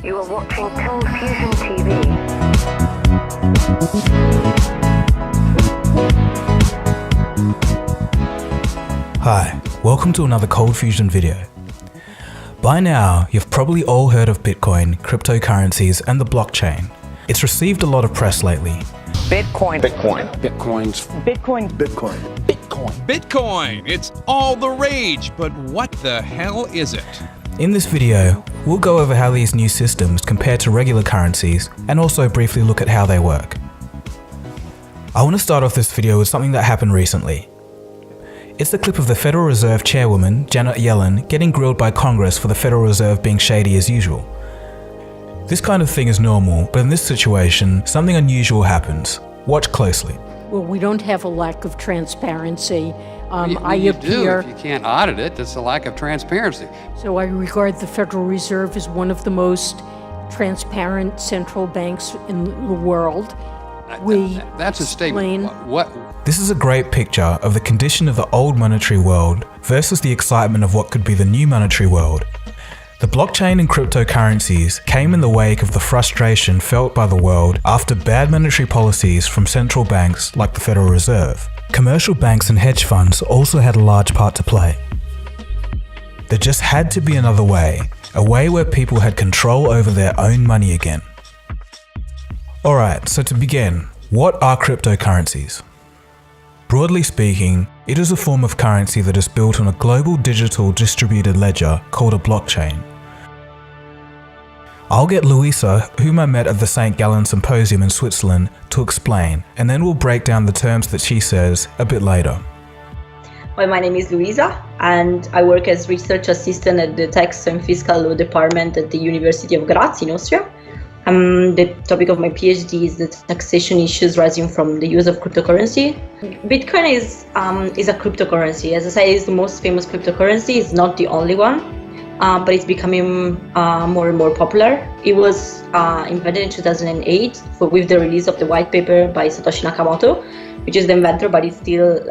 You are watching Cold Fusion TV. Hi, welcome to another Cold Fusion video. By now, you've probably all heard of Bitcoin, cryptocurrencies, and the blockchain. It's received a lot of press lately. Bitcoin. It's all the rage, but what the hell is it? In this video, we'll go over how these new systems compare to regular currencies and also briefly look at how they work. I want to start off this video with something that happened recently. It's the clip of the Federal Reserve Chairwoman, Janet Yellen, getting grilled by Congress for the Federal Reserve being shady as usual. This kind of thing is normal, but in this situation, something unusual happens. Watch closely. Well, we don't have a lack of transparency. You do. If you can't audit it, that's a lack of transparency. So I regard the Federal Reserve as one of the most transparent central banks in the world. That's a statement. What? This is a great picture of the condition of the old monetary world versus the excitement of what could be the new monetary world. The blockchain and cryptocurrencies came in the wake of the frustration felt by the world after bad monetary policies from central banks like the Federal Reserve. Commercial banks and hedge funds also had a large part to play. There just had to be another way, a way where people had control over their own money again. Alright, so to begin, what are cryptocurrencies? Broadly speaking, it is a form of currency that is built on a global digital distributed ledger called a blockchain. I'll get Louisa, whom I met at the St. Gallen Symposium in Switzerland, to explain, and then we'll break down the terms that she says a bit later. Well, my name is Louisa, and I work as research assistant at the Tax and Fiscal Law Department at the University of Graz in Austria. The topic of my PhD is the taxation issues rising from the use of cryptocurrency. Bitcoin is a cryptocurrency. As I say, it's the most famous cryptocurrency. It's not the only one, but it's becoming more and more popular. It was invented in 2008 with the release of the white paper by Satoshi Nakamoto, which is the inventor, but it's still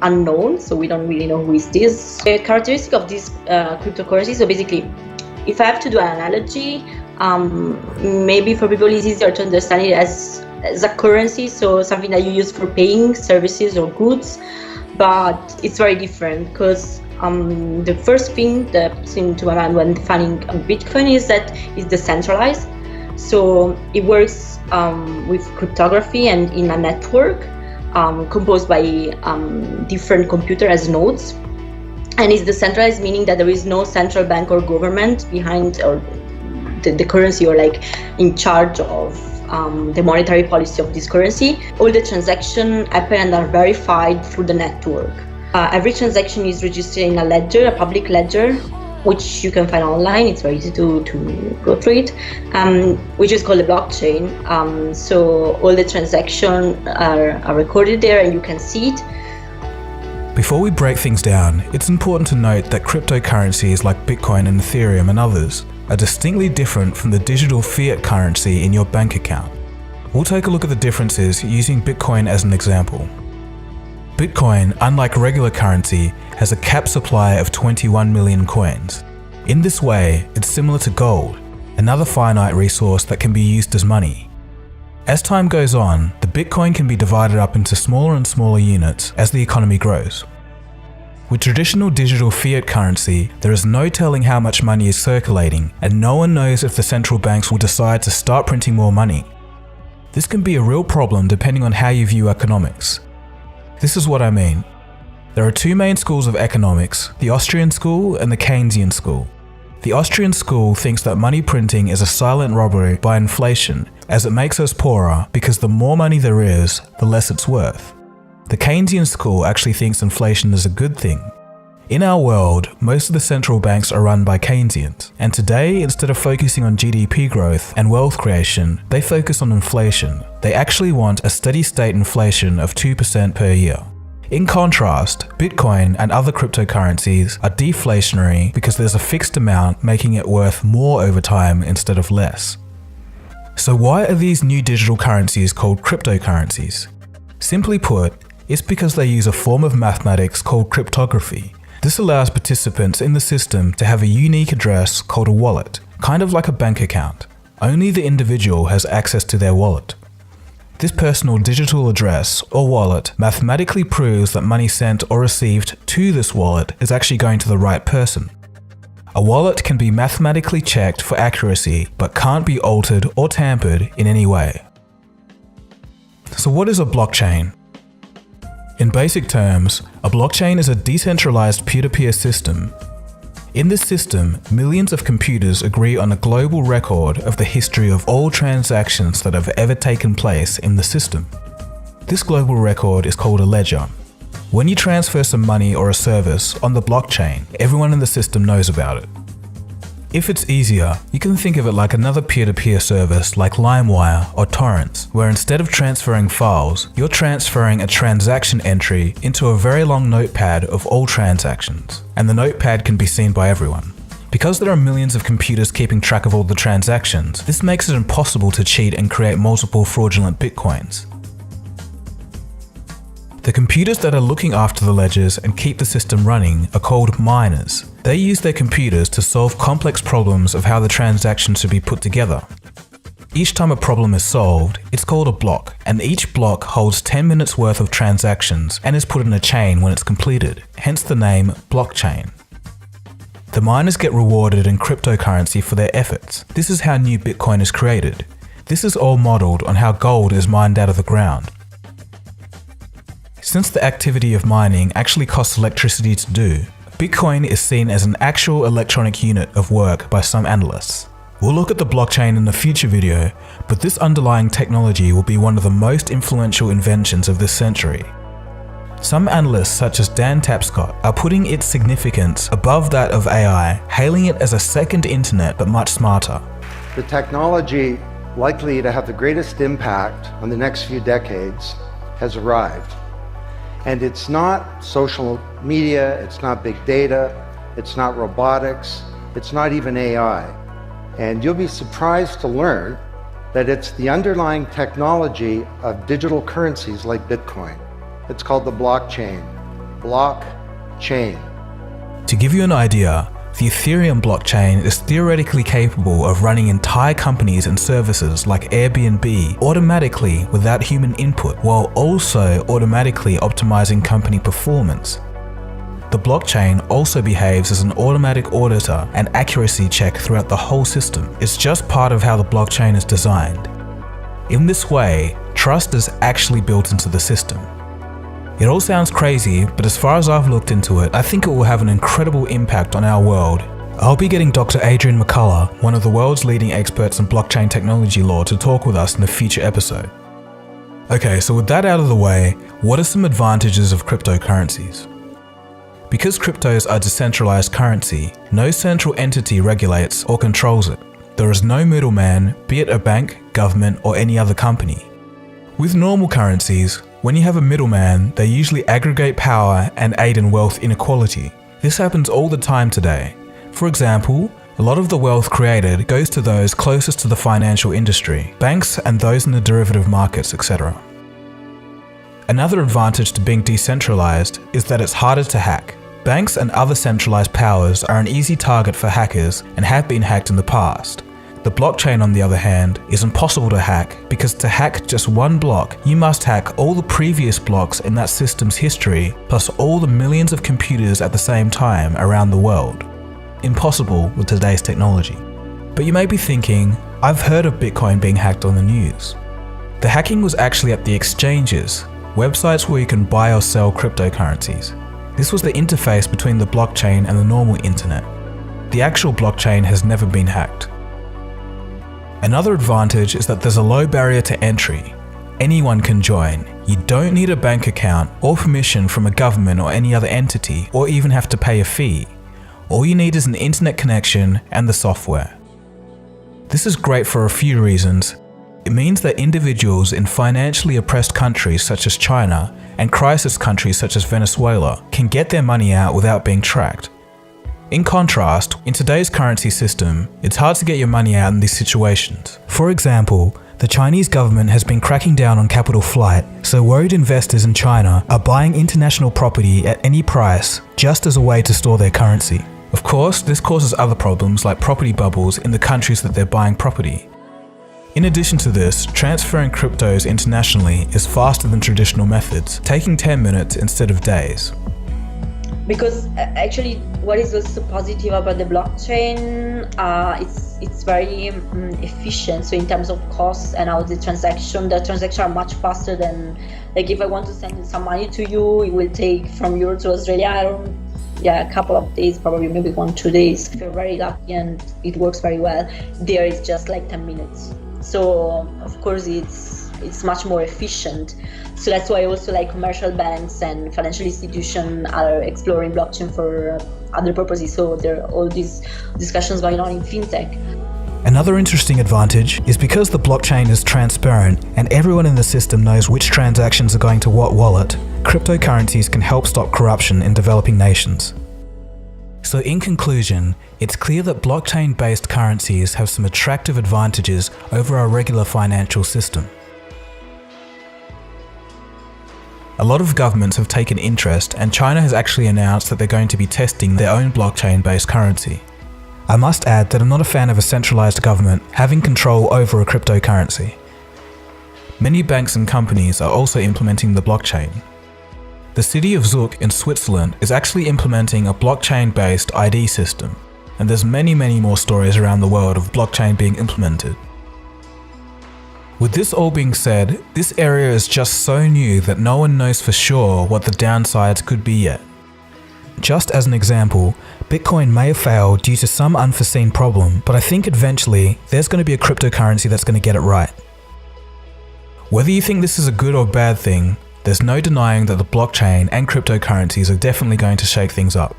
unknown, so we don't really know who is this. The characteristic of this cryptocurrency, so basically, if I have to do an analogy, maybe for people it's easier to understand it as a currency, so something that you use for paying services or goods, but it's very different because the first thing that comes into my mind when defining Bitcoin is that it's decentralized. So it works with cryptography and in a network composed by different computers as nodes, and it's decentralized, meaning that there is no central bank or government behind or the currency or in charge of the monetary policy of this currency. All the transactions happen and are verified through the network. Every transaction is registered in a ledger, a public ledger, which you can find online. It's very easy to go through it, which is called a blockchain. So all the transactions are recorded there and you can see it. Before we break things down, it's important to note that cryptocurrencies like Bitcoin and Ethereum and others are distinctly different from the digital fiat currency in your bank account. We'll take a look at the differences using Bitcoin as an example. Bitcoin, unlike regular currency, has a capped supply of 21 million coins. In this way, it's similar to gold, another finite resource that can be used as money. As time goes on, the Bitcoin can be divided up into smaller and smaller units as the economy grows. With traditional digital fiat currency, there is no telling how much money is circulating, and no one knows if the central banks will decide to start printing more money. This can be a real problem depending on how you view economics. This is what I mean. There are two main schools of economics, the Austrian school and the Keynesian school. The Austrian school thinks that money printing is a silent robbery by inflation, as it makes us poorer because the more money there is, the less it's worth. The Keynesian school actually thinks inflation is a good thing. In our world, most of the central banks are run by Keynesians, and today, instead of focusing on GDP growth and wealth creation, they focus on inflation. They actually want a steady state inflation of 2% per year. In contrast, Bitcoin and other cryptocurrencies are deflationary because there's a fixed amount, making it worth more over time instead of less. So why are these new digital currencies called cryptocurrencies? Simply put, it's because they use a form of mathematics called cryptography. This allows participants in the system to have a unique address called a wallet, kind of like a bank account. Only the individual has access to their wallet. This personal digital address or wallet mathematically proves that money sent or received to this wallet is actually going to the right person. A wallet can be mathematically checked for accuracy but can't be altered or tampered in any way. So what is a blockchain? In basic terms, a blockchain is a decentralized peer-to-peer system. In this system, millions of computers agree on a global record of the history of all transactions that have ever taken place in the system. This global record is called a ledger. When you transfer some money or a service on the blockchain, everyone in the system knows about it. If it's easier, you can think of it like another peer-to-peer service like LimeWire or Torrents, where instead of transferring files, you're transferring a transaction entry into a very long notepad of all transactions, and the notepad can be seen by everyone. Because there are millions of computers keeping track of all the transactions, this makes it impossible to cheat and create multiple fraudulent bitcoins. The computers that are looking after the ledgers and keep the system running are called miners. They use their computers to solve complex problems of how the transaction should be put together. Each time a problem is solved, it's called a block, and each block holds 10 minutes worth of transactions and is put in a chain when it's completed, hence the name blockchain. The miners get rewarded in cryptocurrency for their efforts. This is how new Bitcoin is created. This is all modeled on how gold is mined out of the ground. Since the activity of mining actually costs electricity to do, Bitcoin is seen as an actual electronic unit of work by some analysts. We'll look at the blockchain in a future video, but this underlying technology will be one of the most influential inventions of this century. Some analysts such as Dan Tapscott are putting its significance above that of AI, hailing it as a second internet but much smarter. The technology likely to have the greatest impact on the next few decades has arrived. And it's not social media, it's not big data, it's not robotics, it's not even AI. And you'll be surprised to learn that it's the underlying technology of digital currencies like Bitcoin. It's called the blockchain. Blockchain. To give you an idea, the Ethereum blockchain is theoretically capable of running entire companies and services like Airbnb automatically without human input, while also automatically optimizing company performance. The blockchain also behaves as an automatic auditor and accuracy check throughout the whole system. It's just part of how the blockchain is designed. In this way, trust is actually built into the system. It all sounds crazy, but as far as I've looked into it, I think it will have an incredible impact on our world. I'll be getting Dr. Adrian McCullough, one of the world's leading experts in blockchain technology law, to talk with us in a future episode. Okay, so with that out of the way, what are some advantages of cryptocurrencies? Because cryptos are decentralized currency, no central entity regulates or controls it. There is no middleman, be it a bank, government, or any other company. With normal currencies, when you have a middleman, they usually aggregate power and aid in wealth inequality. This happens all the time today. For example, a lot of the wealth created goes to those closest to the financial industry, banks and those in the derivative markets, etc. Another advantage to being decentralized is that it's harder to hack. Banks and other centralized powers are an easy target for hackers and have been hacked in the past. The blockchain, on the other hand, is impossible to hack because to hack just one block, you must hack all the previous blocks in that system's history, plus all the millions of computers at the same time around the world. Impossible with today's technology. But you may be thinking, I've heard of Bitcoin being hacked on the news. The hacking was actually at the exchanges, websites where you can buy or sell cryptocurrencies. This was the interface between the blockchain and the normal internet. The actual blockchain has never been hacked. Another advantage is that there's a low barrier to entry. Anyone can join. You don't need a bank account or permission from a government or any other entity, or even have to pay a fee. All you need is an internet connection and the software. This is great for a few reasons. It means that individuals in financially oppressed countries such as China and crisis countries such as Venezuela can get their money out without being tracked. In contrast, in today's currency system, it's hard to get your money out in these situations. For example, the Chinese government has been cracking down on capital flight, so worried investors in China are buying international property at any price just as a way to store their currency. Of course, this causes other problems like property bubbles in the countries that they're buying property. In addition to this, transferring cryptos internationally is faster than traditional methods, taking 10 minutes instead of days. Because actually, what is also positive about the blockchain, it's very efficient. So in terms of costs and how the transactions are much faster than, like if I want to send some money to you, it will take from Europe to Australia, a couple of days, probably maybe 1-2 days. If you're very lucky and it works very well, there is just like 10 minutes. So of course it's much more efficient. So that's why also like commercial banks and financial institutions are exploring blockchain for other purposes. So there are all these discussions going on in fintech. Another interesting advantage is because the blockchain is transparent and everyone in the system knows which transactions are going to what wallet, cryptocurrencies can help stop corruption in developing nations. So in conclusion, it's clear that blockchain-based currencies have some attractive advantages over our regular financial system. A lot of governments have taken interest, and China has actually announced that they're going to be testing their own blockchain-based currency. I must add that I'm not a fan of a centralized government having control over a cryptocurrency. Many banks and companies are also implementing the blockchain. The city of Zug in Switzerland is actually implementing a blockchain-based ID system, and there's many more stories around the world of blockchain being implemented. With this all being said, this area is just so new that no one knows for sure what the downsides could be yet. Just as an example, Bitcoin may have failed due to some unforeseen problem, but I think eventually there's going to be a cryptocurrency that's going to get it right. Whether you think this is a good or bad thing, there's no denying that the blockchain and cryptocurrencies are definitely going to shake things up.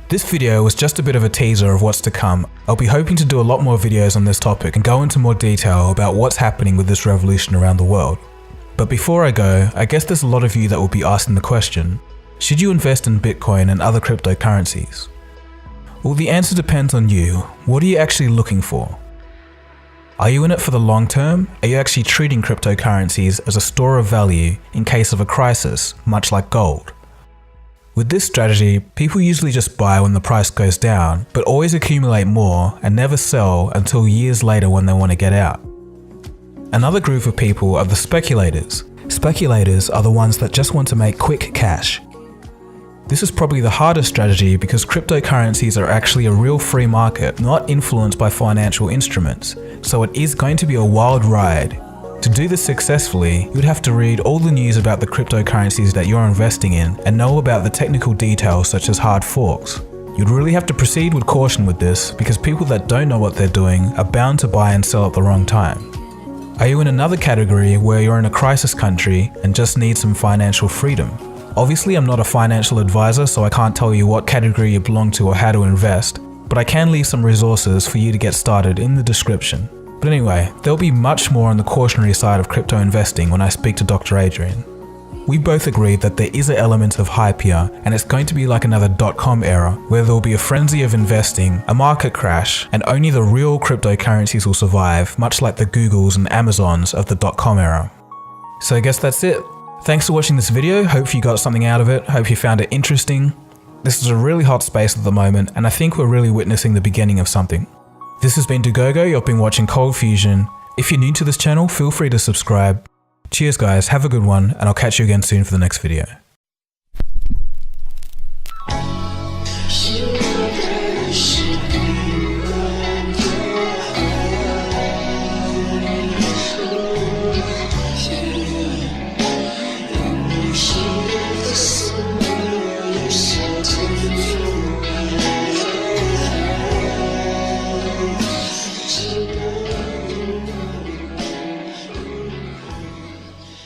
This video was just a bit of a teaser of what's to come. I'll be hoping to do a lot more videos on this topic and go into more detail about what's happening with this revolution around the world. But before I go, I guess there's a lot of you that will be asking the question, should you invest in Bitcoin and other cryptocurrencies? Well, the answer depends on you. What are you actually looking for? Are you in it for the long term? Are you actually treating cryptocurrencies as a store of value in case of a crisis, much like gold? With this strategy, people usually just buy when the price goes down, but always accumulate more and never sell until years later when they want to get out. Another group of people are the speculators. Speculators are the ones that just want to make quick cash. This is probably the hardest strategy because cryptocurrencies are actually a real free market, not influenced by financial instruments, so it is going to be a wild ride. To do this successfully, you would have to read all the news about the cryptocurrencies that you're investing in and know about the technical details such as hard forks. You'd really have to proceed with caution with this because people that don't know what they're doing are bound to buy and sell at the wrong time. Are you in another category where you're in a crisis country and just need some financial freedom? Obviously, I'm not a financial advisor, so I can't tell you what category you belong to or how to invest, but I can leave some resources for you to get started in the description. But anyway, there'll be much more on the cautionary side of crypto investing when I speak to Dr. Adrian. We both agree that there is an element of hype here, and it's going to be like another .com era, where there'll be a frenzy of investing, a market crash, and only the real cryptocurrencies will survive, much like the Googles and Amazons of the .com era. So I guess that's it. Thanks for watching this video, hope you got something out of it, hope you found it interesting. This is a really hot space at the moment, and I think we're really witnessing the beginning of something. This has been Dugogo, you've been watching Cold Fusion. If you're new to this channel, feel free to subscribe. Cheers guys, have a good one, and I'll catch you again soon for the next video.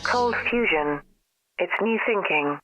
Cold Fusion. It's new thinking.